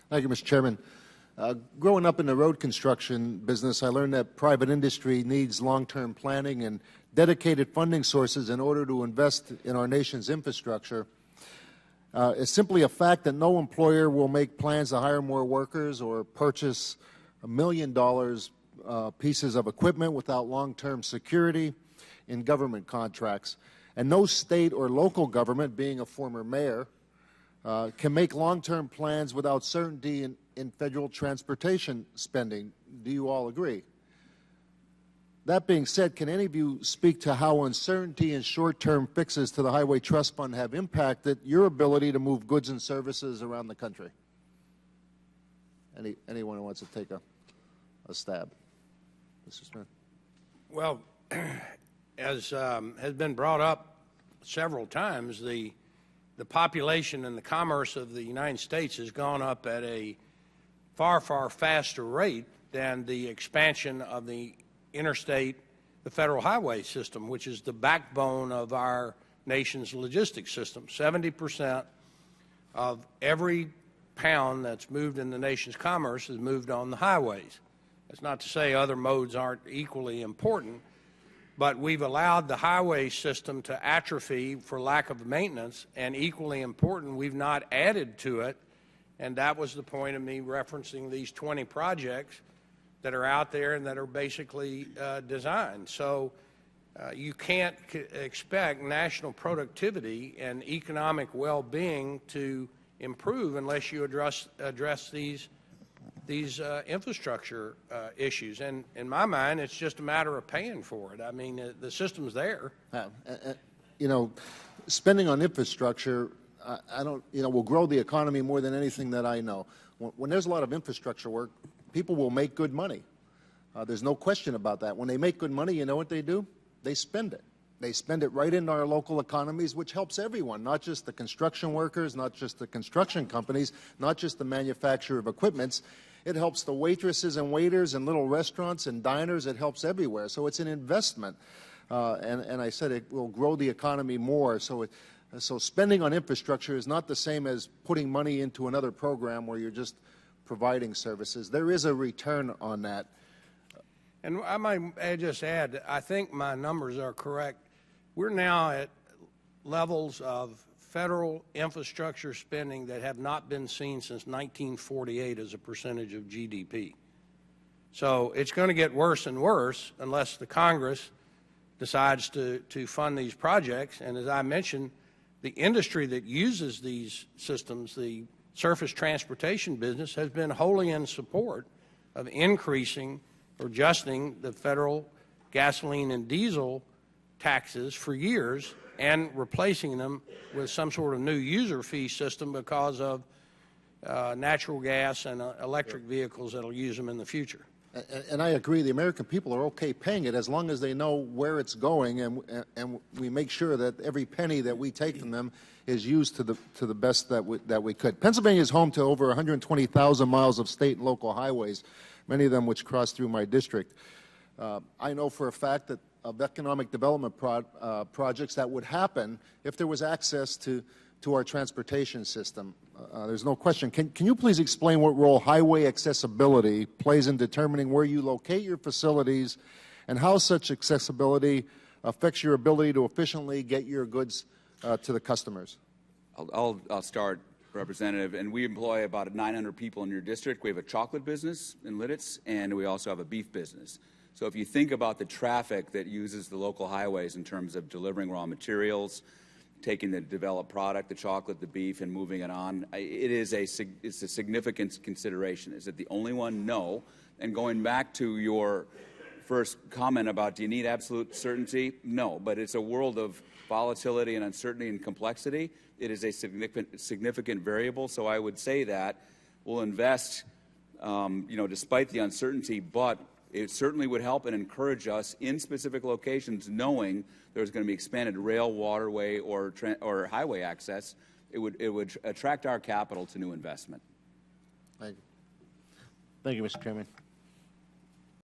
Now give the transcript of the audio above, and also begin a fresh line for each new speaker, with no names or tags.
Thank you, Mr. Chairman. Growing up in the road construction business, I learned that private industry needs long-term planning and dedicated funding sources in order to invest in our nation's infrastructure. It's simply a fact that no employer will make plans to hire more workers or purchase $1 million pieces of equipment without long-term security in government contracts. And no state or local government, being a former mayor, can make long-term plans without certainty in federal transportation spending. Do you all agree? That being said, can any of you speak to how uncertainty and short-term fixes to the Highway Trust Fund have impacted your ability to move goods and services around the country? Anyone who wants to take a stab? Mr. Smith.
Well, as has been brought up several times, the population and the commerce of the United States has gone up at a far, far faster rate than the expansion of the the federal highway system, which is the backbone of our nation's logistics system. 70% of every pound that's moved in the nation's commerce is moved on the highways. That's not to say other modes aren't equally important, but we've allowed the highway system to atrophy for lack of maintenance, and equally important, we've not added to it, and that was the point of me referencing these 20 projects that are out there and that are basically designed. So you can't expect national productivity and economic well-being to improve unless you address these infrastructure issues. And in my mind, it's just a matter of paying for it. I mean, the system's there.
You know, spending on infrastructure, will grow the economy more than anything that I know. When there's a lot of infrastructure work, people will make good money. There's no question about that. When they make good money, you know what they do? They spend it. They spend it right into our local economies, which helps everyone, not just the construction workers, not just the construction companies, not just the manufacturer of equipments. It helps the waitresses and waiters and little restaurants and diners. It helps everywhere. So it's an investment. And I said it will grow the economy more. So spending on infrastructure is not the same as putting money into another program where you're just providing services. There is a return on that.
And I might just add, I think my numbers are correct. We're now at levels of federal infrastructure spending that have not been seen since 1948 as a percentage of GDP. So it's going to get worse and worse unless the Congress decides to fund these projects. And as I mentioned, the industry that uses these systems, the surface transportation business, has been wholly in support of increasing or adjusting the federal gasoline and diesel taxes for years and replacing them with some sort of new user fee system because of natural gas and electric vehicles that will use them in the future.
And I agree, the American people are okay paying it as long as they know where it's going, and we make sure that every penny that we take from them is used to the best that we could. Pennsylvania is home to over 120,000 miles of state and local highways, many of them which cross through my district. I know for a fact that of economic development projects that would happen if there was access to our transportation system. There's no question. Can you please explain what role highway accessibility plays in determining where you locate your facilities and how such accessibility affects your ability to efficiently get your goods to the customers?
I'll start, Representative. And we employ about 900 people in your district. We have a chocolate business in Lidditz, and we also have a beef business. So if you think about the traffic that uses the local highways in terms of delivering raw materials, taking the developed product, the chocolate, the beef, and moving it on, it's a significant consideration. Is it the only one? No. And going back to your first comment about do you need absolute certainty? No, but it's a world of volatility and uncertainty and complexity. It is a significant variable, so I would say that we'll invest, despite the uncertainty, but it certainly would help and encourage us in specific locations knowing there's going to be expanded rail, waterway, or highway access. It would attract our capital to new investment.
Thank you. Thank you, Mr. Chairman.